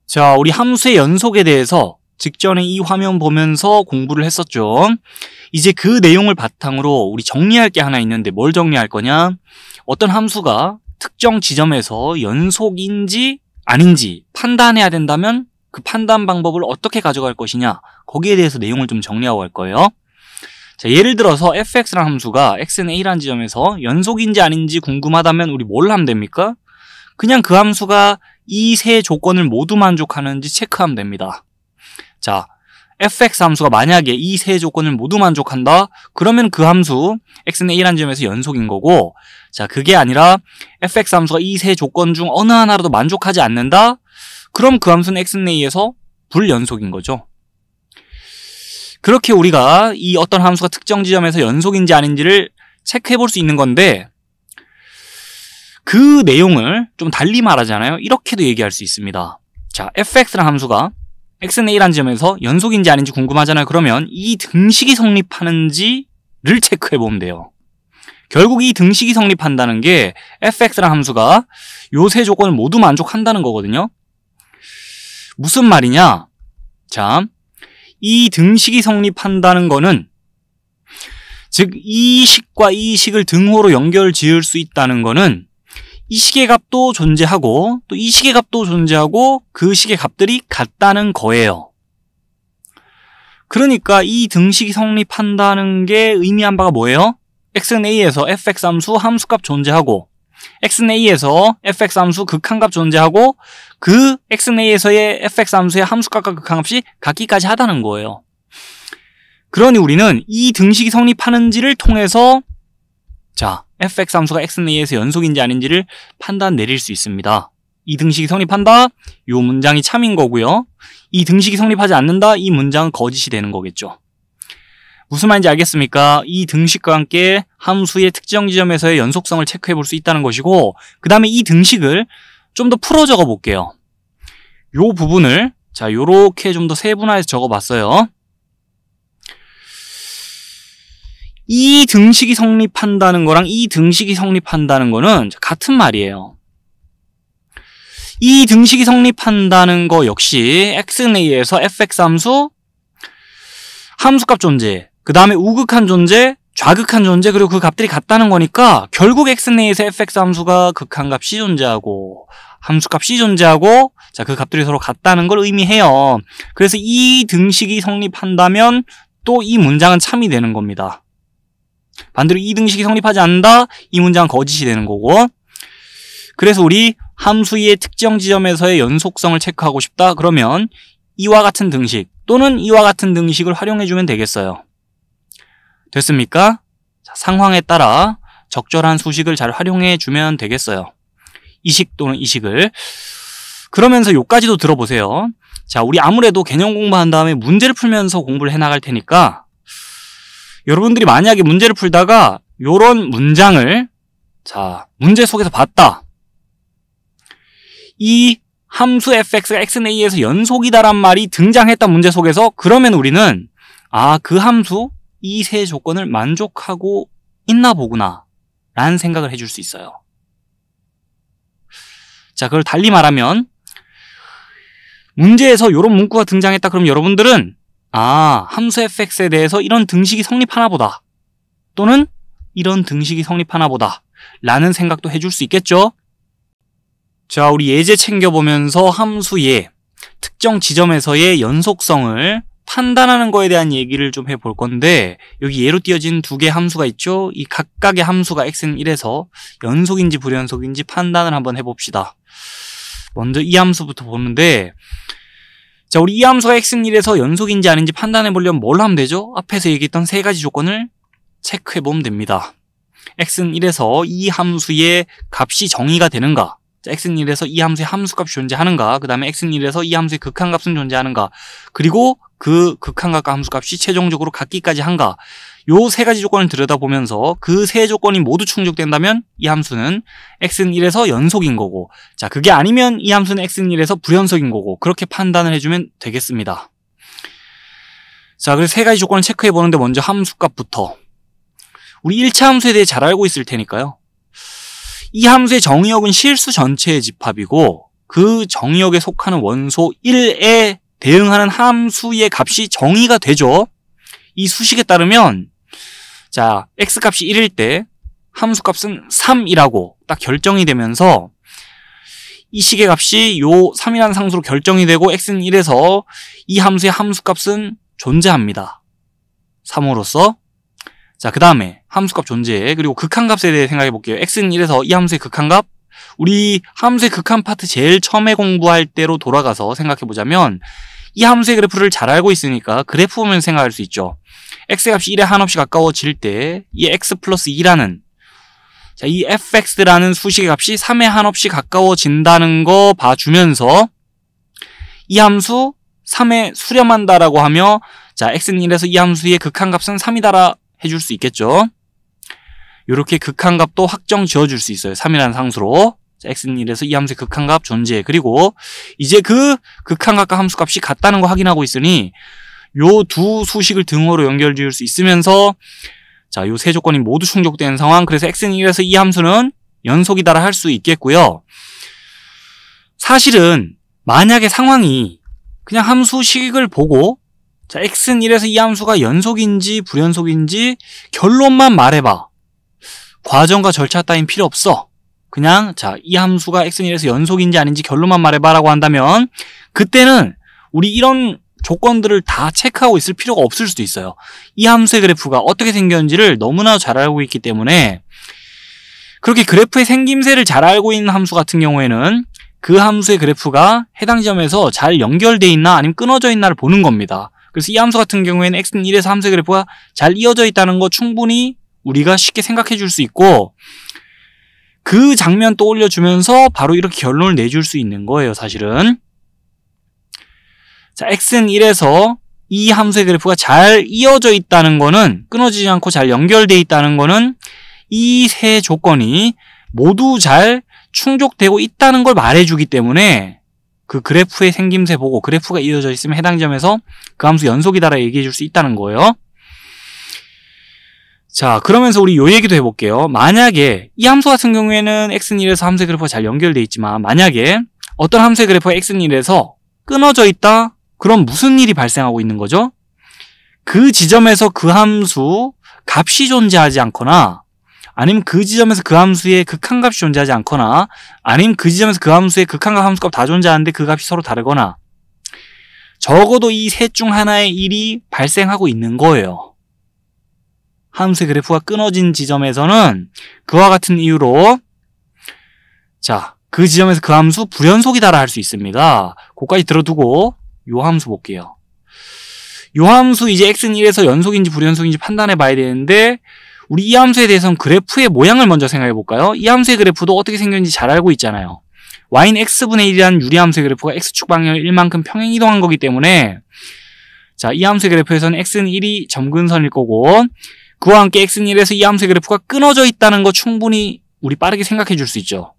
자, 우리 함수의 연속에 대해서 직전에 이 화면 보면서 공부를 했었죠. 이제 그 내용을 바탕으로 우리 정리할 게 하나 있는데 뭘 정리할 거냐? 어떤 함수가 특정 지점에서 연속인지 아닌지 판단해야 된다면 그 판단 방법을 어떻게 가져갈 것이냐, 거기에 대해서 내용을 좀 정리하고 갈 거예요. 자, 예를 들어서 fx라는 함수가 x는 a라는 지점에서 연속인지 아닌지 궁금하다면 우리 뭘 하면 됩니까? 그냥 그 함수가 이 세 조건을 모두 만족하는지 체크하면 됩니다. 자, fx 함수가 만약에 이 세 조건을 모두 만족한다? 그러면 그 함수 x는 a라는 지점에서 연속인 거고, 자, 그게 아니라 fx 함수가 이 세 조건 중 어느 하나라도 만족하지 않는다? 그럼 그 함수는 x는 a에서 불연속인 거죠. 그렇게 우리가 이 어떤 함수가 특정 지점에서 연속인지 아닌지를 체크해 볼 수 있는 건데, 그 내용을 좀 달리 말하잖아요. 이렇게도 얘기할 수 있습니다. 자, fx라는 함수가 x는 a라는 지점에서 연속인지 아닌지 궁금하잖아요. 그러면 이 등식이 성립하는지를 체크해 보면 돼요. 결국 이 등식이 성립한다는 게 fx라는 함수가 요 세 조건을 모두 만족한다는 거거든요. 무슨 말이냐? 자, 이 등식이 성립한다는 거는, 즉 이 식과 이 식을 등호로 연결 지을 수 있다는 거는 이 식의 값도 존재하고 또 이 식의 값도 존재하고 그 식의 값들이 같다는 거예요. 그러니까 이 등식이 성립한다는 게 의미한 바가 뭐예요? x는 a에서 fx 함수 함수값 존재하고, x는 a에서 fx 함수 극한값 존재하고, 그 x는 a에서의 fx 함수의 함수값과 극한값이 같기까지 하다는 거예요. 그러니 우리는 이 등식이 성립하는지를 통해서, 자, fx 함수가 x는 a에서 연속인지 아닌지를 판단 내릴 수 있습니다. 이 등식이 성립한다? 이 문장이 참인 거고요. 이 등식이 성립하지 않는다? 이 문장은 거짓이 되는 거겠죠. 무슨 말인지 알겠습니까? 이 등식과 함께 함수의 특정 지점에서의 연속성을 체크해 볼 수 있다는 것이고, 그 다음에 이 등식을 좀 더 풀어 적어 볼게요. 요 부분을, 자, 요렇게 좀 더 세분화해서 적어 봤어요. 이 등식이 성립한다는 거랑 이 등식이 성립한다는 거는 같은 말이에요. 이 등식이 성립한다는 거 역시 x는 a에서 fx 함수, 함수값 존재, 그 다음에 우극한 존재, 좌극한 존재, 그리고 그 값들이 같다는 거니까 결국 x는 a에서 fx 함수가 극한값 c 존재하고 함수값 c 존재하고, 자, 그 값들이 서로 같다는 걸 의미해요. 그래서 이 등식이 성립한다면 또 이 문장은 참이 되는 겁니다. 반대로 이 등식이 성립하지 않는다? 이 문장은 거짓이 되는 거고. 그래서 우리 함수의 특정 지점에서의 연속성을 체크하고 싶다? 그러면 이와 같은 등식 또는 이와 같은 등식을 활용해주면 되겠어요. 됐습니까? 자, 상황에 따라 적절한 수식을 잘 활용해주면 되겠어요. 이 식 또는 이 식을. 그러면서 요까지도 들어보세요. 자, 우리 아무래도 개념 공부한 다음에 문제를 풀면서 공부를 해나갈 테니까, 여러분들이 만약에 문제를 풀다가 요런 문장을, 자, 문제 속에서 봤다. 이 함수 fx가 x는 a에서 연속이다란 말이 등장했다, 문제 속에서. 그러면 우리는 그 함수 이 세 조건을 만족하고 있나 보구나 라는 생각을 해줄 수 있어요. 자, 그걸 달리 말하면 문제에서 요런 문구가 등장했다 그러면 여러분들은 함수 fx에 대해서 이런 등식이 성립하나 보다, 또는 이런 등식이 성립하나 보다 라는 생각도 해줄 수 있겠죠. 자, 우리 예제 챙겨보면서 함수의 특정 지점에서의 연속성을 판단하는 거에 대한 얘기를 좀 해볼 건데, 여기 예로 띄어진 두 개의 함수가 있죠. 이 각각의 함수가 x는 1에서 연속인지 불연속인지 판단을 한번 해봅시다. 먼저 이 함수부터 보는데, 자, 우리 이 함수가 x는 1에서 연속인지 아닌지 판단해 보려면 뭘 하면 되죠? 앞에서 얘기했던 세 가지 조건을 체크해 보면 됩니다. x는 1에서 이 함수의 값이 정의가 되는가? 자, x는 1에서 이 함수의 함수값이 존재하는가? 그 다음에 x는 1에서 이 함수의 극한값은 존재하는가? 그리고 그 극한값과 함수값이 최종적으로 같기까지 한가? 요 세 가지 조건을 들여다보면서 그 세 조건이 모두 충족된다면 이 함수는 x는 1에서 연속인 거고, 자, 그게 아니면 이 함수는 x는 1에서 불연속인 거고, 그렇게 판단을 해주면 되겠습니다. 자, 그래서 세 가지 조건을 체크해 보는데, 먼저 함수값부터. 우리 1차 함수에 대해 잘 알고 있을 테니까요. 이 함수의 정의역은 실수 전체의 집합이고, 그 정의역에 속하는 원소 1에 대응하는 함수의 값이 정의가 되죠. 이 수식에 따르면 자, x값이 1일 때 함수값은 3이라고 딱 결정이 되면서 이 식의 값이 요 3이라는 상수로 결정이 되고 x는 1에서 이 함수의 함수값은 존재합니다. 3으로서 자, 그 다음에 함수값 존재 그리고 극한값에 대해 생각해 볼게요. x는 1에서 이 함수의 극한값 우리 함수의 극한 파트 제일 처음에 공부할 때로 돌아가서 생각해 보자면 이 함수의 그래프를 잘 알고 있으니까 그래프 보면 생각할 수 있죠. x값이 1에 한없이 가까워질 때 이 x 플러스 2라는 자, 이 fx라는 수식의 값이 3에 한없이 가까워진다는 거 봐주면서 이 함수 3에 수렴한다라고 하며 자, x는 1에서 이 함수의 극한값은 3이다라 해줄 수 있겠죠. 이렇게 극한값도 확정 지어줄 수 있어요. 3이라는 상수로. 자, x는 1에서 이 함수의 극한값 존재. 그리고 이제 그 극한값과 함수값이 같다는 거 확인하고 있으니 요 두 수식을 등호로 연결 지을 수 있으면서 자, 요 세 조건이 모두 충족된 상황. 그래서 x는 1에서 이 함수는 연속이다라 할 수 있겠고요. 사실은 만약에 상황이 그냥 함수식을 보고 자, x는 1에서 이 함수가 연속인지 불연속인지 결론만 말해봐. 과정과 절차 따윈 필요 없어. 그냥 자, 이 함수가 x는 1에서 연속인지 아닌지 결론만 말해봐 라고 한다면 그때는 우리 이런 조건들을 다 체크하고 있을 필요가 없을 수도 있어요. 이 함수의 그래프가 어떻게 생겼는지를 너무나 잘 알고 있기 때문에 그렇게 그래프의 생김새를 잘 알고 있는 함수 같은 경우에는 그 함수의 그래프가 해당 지점에서 잘 연결되어 있나 아니면 끊어져 있나를 보는 겁니다. 그래서 이 함수 같은 경우에는 x는 1에서 함수의 그래프가 잘 이어져 있다는 거 충분히 우리가 쉽게 생각해 줄 수 있고 그 장면 떠올려주면서 바로 이렇게 결론을 내줄 수 있는 거예요, 사실은. 자, x는 1에서 이 함수의 그래프가 잘 이어져 있다는 거는 끊어지지 않고 잘 연결되어 있다는 거는 이 세 조건이 모두 잘 충족되고 있다는 걸 말해주기 때문에 그 그래프의 생김새 보고 그래프가 이어져 있으면 해당 지점에서 그 함수 연속이다라 얘기해 줄 수 있다는 거예요. 자, 그러면서 우리 요 얘기도 해볼게요. 만약에 이 함수 같은 경우에는 x는 1에서 함수의 그래프가 잘 연결되어 있지만 만약에 어떤 함수의 그래프가 x는 1에서 끊어져 있다? 그럼 무슨 일이 발생하고 있는 거죠? 그 지점에서 그 함수 값이 존재하지 않거나 아니면 그 지점에서 그 함수의 극한값이 존재하지 않거나 아니면 그 지점에서 그 함수의 극한값 함수값 다 존재하는데 그 값이 서로 다르거나 적어도 이 셋 중 하나의 일이 발생하고 있는 거예요. 함수의 그래프가 끊어진 지점에서는 그와 같은 이유로 자, 그 지점에서 그 함수 불연속이다라 할 수 있습니다. 그거까지 들어두고 요 함수 볼게요. 요 함수 이제 x는 1에서 연속인지 불연속인지 판단해 봐야 되는데 우리 이 함수에 대해서는 그래프의 모양을 먼저 생각해 볼까요? 이 함수의 그래프도 어떻게 생겼는지 잘 알고 있잖아요. y는 x분의 1이라는 유리함수의 그래프가 x축 방향을 1만큼 평행 이동한 거기 때문에 자, 이 함수의 그래프에서는 x는 1이 점근선일 거고 그와 함께 x는 1에서 이 함수의 그래프가 끊어져 있다는 거 충분히 우리 빠르게 생각해 줄 수 있죠.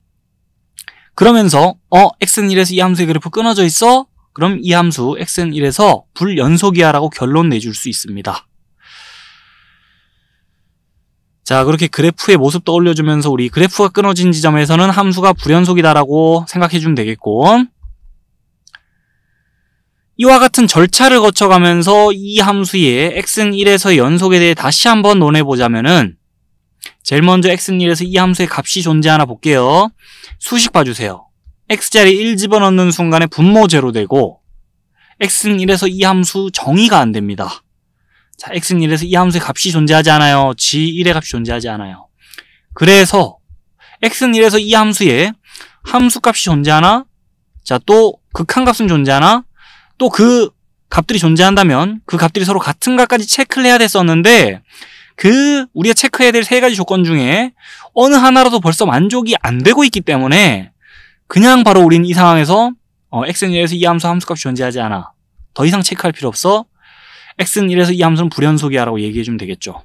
그러면서 x는 1에서 이 함수의 그래프 끊어져 있어? 그럼 이 함수 x는 1에서 불연속이야 라고 결론 내줄 수 있습니다. 자, 그렇게 그래프의 모습 떠올려주면서 우리 그래프가 끊어진 지점에서는 함수가 불연속이다라고 생각해주면 되겠고 이와 같은 절차를 거쳐가면서 이 함수의 x는 1에서 연속에 대해 다시 한번 논해보자면은 제일 먼저 x는 1에서 이 함수의 값이 존재하나 볼게요. 수식 봐주세요. x자리에 1 집어넣는 순간에 분모 제로 되고 x는 1에서 이 함수 정의가 안 됩니다. 자, x는 1에서 이 함수의 값이 존재하지 않아요. g1의 값이 존재하지 않아요. 그래서 x는 1에서 이 함수에 함수값이 존재하나? 자, 또 극한값은 존재하나? 또 그 값들이 존재한다면 그 값들이 서로 같은가까지 체크를 해야 됐었는데 우리가 체크해야 될 세 가지 조건 중에 어느 하나라도 벌써 만족이 안 되고 있기 때문에 그냥 바로 우린 이 상황에서 x는 1에서 이 함수값이 존재하지 않아. 더 이상 체크할 필요 없어. x는 1에서 이 함수는 불연속이야 라고 얘기해주면 되겠죠.